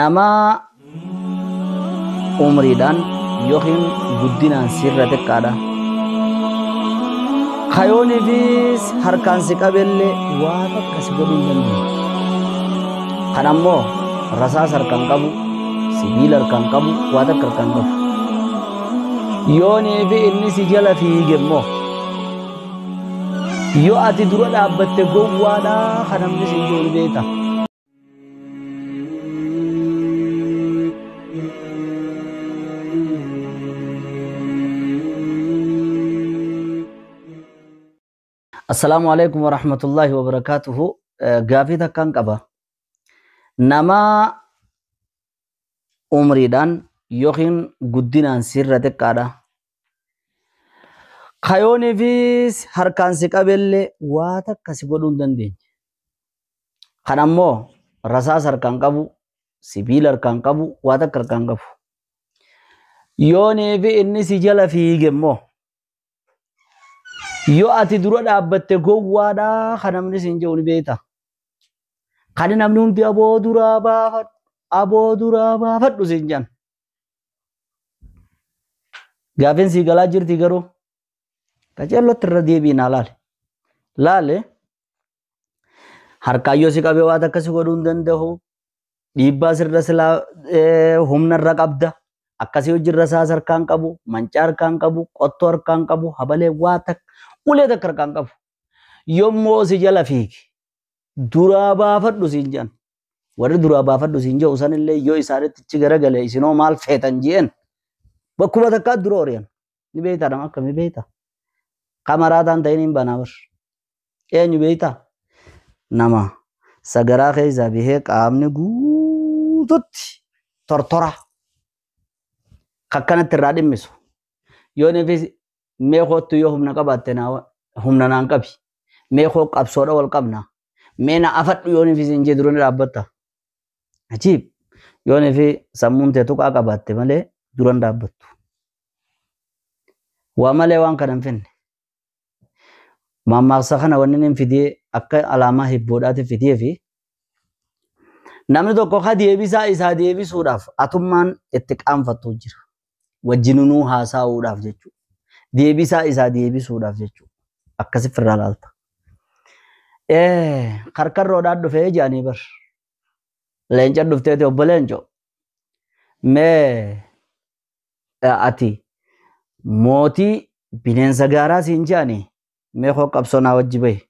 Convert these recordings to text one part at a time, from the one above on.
Nama umriidhaan yookiin guddinaan sirra xiqqaadha. Kayooniifis harkaan si qabellee waan akkas godhuu hin dandeenye. Kan ammoo rasaas harkaan qabu, sibiila harkaan qabu, waan akka harkaan qabu. Yoonii fi inni si jala fiige immoo yoo ati dura dhaabbatte gowwaadhaa kan namni si jiru beekta. Assalamu alaikum warahmatullahi wabarakatuhu. Gaafii takkaan qaba. Nama umriidhaan yookiin guddinaan sirra xiqqaadha. Kayooniifis harkaan si qabellee waan akkas godhuu hin dandeenye. Kan ammoo rasaas harkaan qabu, sibiila harkaan qabu, waan akka harkaan qabu. Yoonii fi inni si jala fiige immoo yoo ati dura dhaabbatte gowwaadhaa kan namni si jiru beekta. Kan namni hundi aboo duraa baafadhu si jedhan. Gaafiin si galaa jirti garuu qaceellotti irra deebiinaa laale harkaan yoo si qabee waan akkasii godhuu hin danda'u. Dhiibbaa sirra silaa humna irra qabda. Akkasii hojii rasaas harkaan qabu, mancaa harkaan qabu, qottoo harkaan qabu, habalee waa takka ulee takka harkaan qabu. Yommuu si jala fiige duraa baafadhu siin jedhan. Warri duraa baafadhu siin jedhu sanillee yoo isaanitti ichi garagalee isinoo maal feetan jeen bakkuma takkaa dura oriyan. Ni beektaa nama akkamii beektaa? Kamaraataan ta'in hin banaa bar. Eenyu beektaa? Nama sagaraa keessaa bahee qaamni guututti tortora. Kakkanatti irraa dhimmisu. Yoo nefis meeqootti yoo humna qabaatte humna naan qabi. Meeqoo qabsoodha wal qabna. Mee na afadhu yoo nefis hin jedhu ni dhaabbatta. Ajiib. Yoo nefi sammuun tee tuqaa qabaatte malee duran dhaabbattu. Waa malee waan kana hin finne. Mammaaksa kana wanni hin fidee akka alaamaa hibboodhaati fidee fi namni tokko ka deebisaa isaa deebisuudhaaf atummaan itti qaanfattu jira. Wajjinunuu haasa'uudhaaf jechuudha. Deebisaa isaa deebisuudhaaf jechuudha. Akkasi firraa laalta. Karkarroodhaan dhufee jaanii bar. Leenca dhufteeti obbo Leenco. Mee ati mootii bineensa gaaraa siin jaanii mee koo qabsoonaa wajji bahi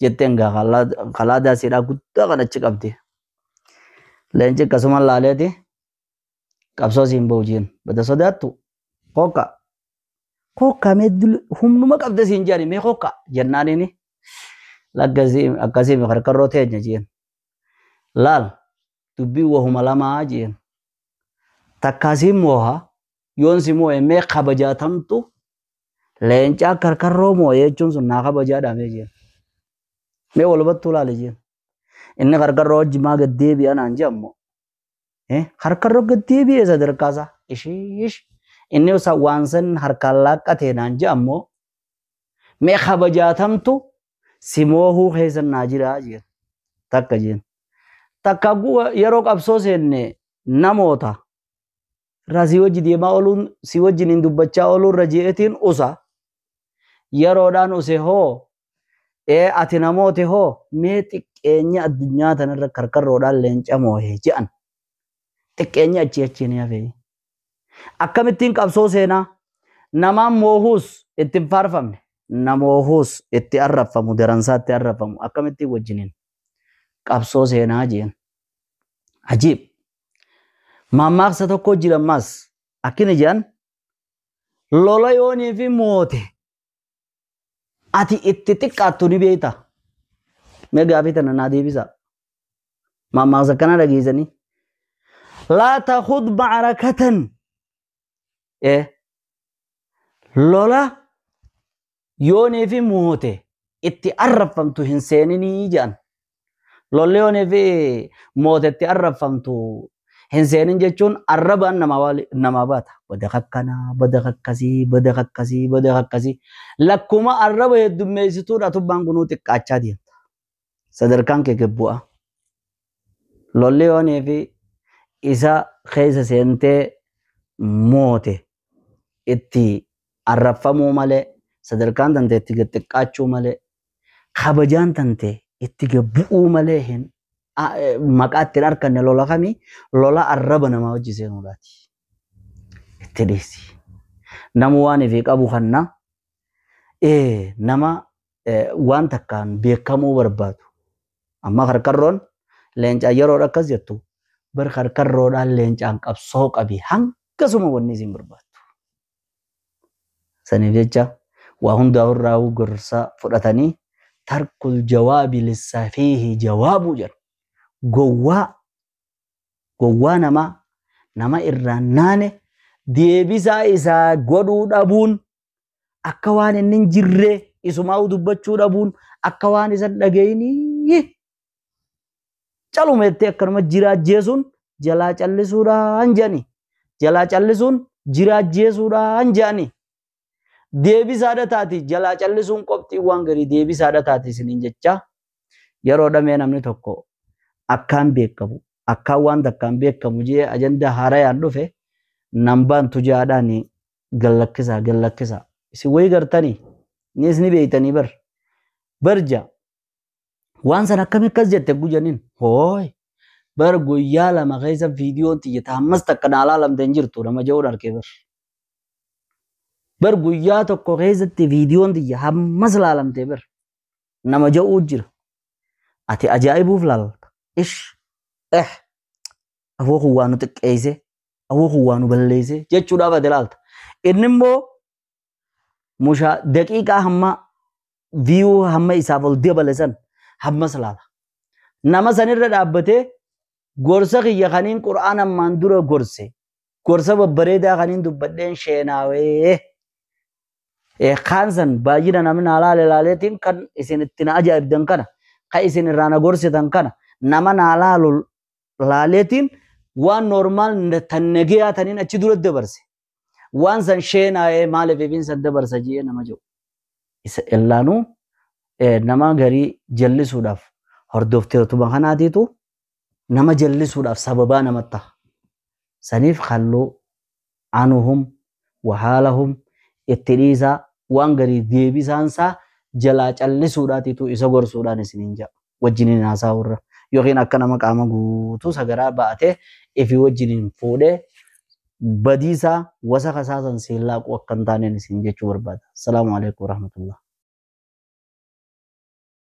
jetteen gaa kalaadaa siidhaa guddaa kan achi qabdi. Leenci akkasuma laaleeti qabsoo siin bahu jeen bada sodaattu kokka mee humnuma qabde siin jaanii mee kokka jennaaniini akkasii karkarroo teenya jeen laal dubbii wahuma lamaa jeen takkaasiin mooha yoon si moo'e mee kabajaatamtu leencaa karkarroo moo'ee jechuun sun naa kabajaadhaamee jeen mee walumattuu laale jeen inni karkarroo wajji maa gaddeebi'a naan jedhamu karkarroo gaddeebi'ee sadarkaasaa ishiish inni waan san harkaan laaqqatee naan jedhamu mee kabajaatamtu si moohuu keessan naa jiraa jeen takka jeen takka yeroo qabsoo seenne namoota irraa si wajji deemaa ooluun si wajjin hin dubbachaa ooluun irra jeetiin usa yeroodhaan use hoo ati namooti hoo mee xiqqeenya addunyaa tanarra karkarroodhaan leenca moohee jedhan xiqqeenya achi ni hafee. Akkamittiin qabsoo seenaa namaan moohuus itti hin faarfamne namoohuus itti arraffamu daransaa itti arraffamu akkamittiin wajjiniin qabsoo seenaa jeen. Ajiib. Mammaaksa tokko jirammas akkina jedhan lola yoonii fi moote ati itti xiqqaattu ni beekta. Mee gaafii tana naa deebisa. Mammaaksa kana dhageessanii. Laa takhud ma'arakatan. Lola yoonii fi moote itti arrafamtu hin seeninii jedhan. Lolli yoonii fi moote itti arrafamtu hin seenin jechuun arrabaan namaa baata. Bada kakkanaa, bada kakkasii. Lakkuma arraba heddummeessituudha tubbaan kunuu xiqqaachaa deemta. Sadarkaan kee gabbu'a. Lolli yoonii fi isa keessa seentee moote itti arrafamuu malee sadarkaan tante itti xiqqaachuu malee kabajaan tante itti bu'uu malee hin maqaa ittiin harkanne lola kamii lola arraba namaa wajji seenuudhaati. Itti dhiisi. Namu waan ifii qabu kanna nama waan takkaan beekamuu barbaadu. Amma karkarroon leencaa yeroo akkas jettu bar karkarroodhaan leencaan qabsoo qabi hangasuma wanni isin barbaadu. Saniif jecha waa hundaa irraa gorsa fudhatanii tarkul jawaabi lissafiihi jawaabuu jedhu. Gowwaa nama irraan naane deebisaa isaa godhuu dhabuun akka waan inni hin jirre isumaa dubbachuu dhabuun akka waan isan dhageenii calumeettee akkanuma jiraajjeesuun jalaa callisuudhaan jedhani. Jalaa callisuun jiraajjeesuudhaan jedhani. Deebisaadha taati jalaa callisuun qopxii waan garii deebisaadha taati isiniin jecha yeroo dhamee namni tokko akkaan beekamu akkaan waan takkaan beekamu jee ajandaa haarayaan dhufe nambaan tujaadhaan gallakkisa isin wayii gartanii nis ni beeytanii barja waan san akkami akkas jette gujaniin hooy bar guyyaa lama keessa viidiyoon xiyyata ammas takka naalaa lamteen jirtu nama jehuun arkee bar guyyaa tokko keessatti viidiyoon xiyya ammas laalamtee nama jehuu jira ati ajaa'ibuuf laalta afoo kun waan nu xiqqeeyse afoo kun waan nu balleeyse jechuudhaaf ati laalta inni immoo mushaa daqiiqaa hamma viyuu hamma isaaf ol dabale san hammas laala nama sanirra dhaabbatee gorsa kiyya kaniin qur'aan ammaan dura gorsa babbareedaa kaniin dubbadheen sheenaawee khansan baay'ina namni alaale laaleetiin kan isin itti na ajaa'ibdan kana kan isin irraa na gorsitan kana nama na alaalu laaleetiin waan normaal tannagiyaa taniin achi dura dabarse waan san sheenaa'ee maaliif eebiin san dabarsa jee nama jiru isa illaanuu nama garii jallisuudhaaf hordofteetuma kanaatiitu nama jallisuudhaaf sababaa namatti ta'a. Saniif halluu anuhum wahaalahum itti dhiisaa waan garii deebisaansaa jalaa callisuudhaatiitu isa gorsuudhaan isiniin ja'a wajjiniin haasaa'urra yookiin akka nama qaama guutuu sagaraa baatee ifi wajjiniin fuudhee badiisaa wasa kasaasan seellaaquu akka hin taaneen isin jechuu barbaada. Assalaamu alaikum warahmatullah.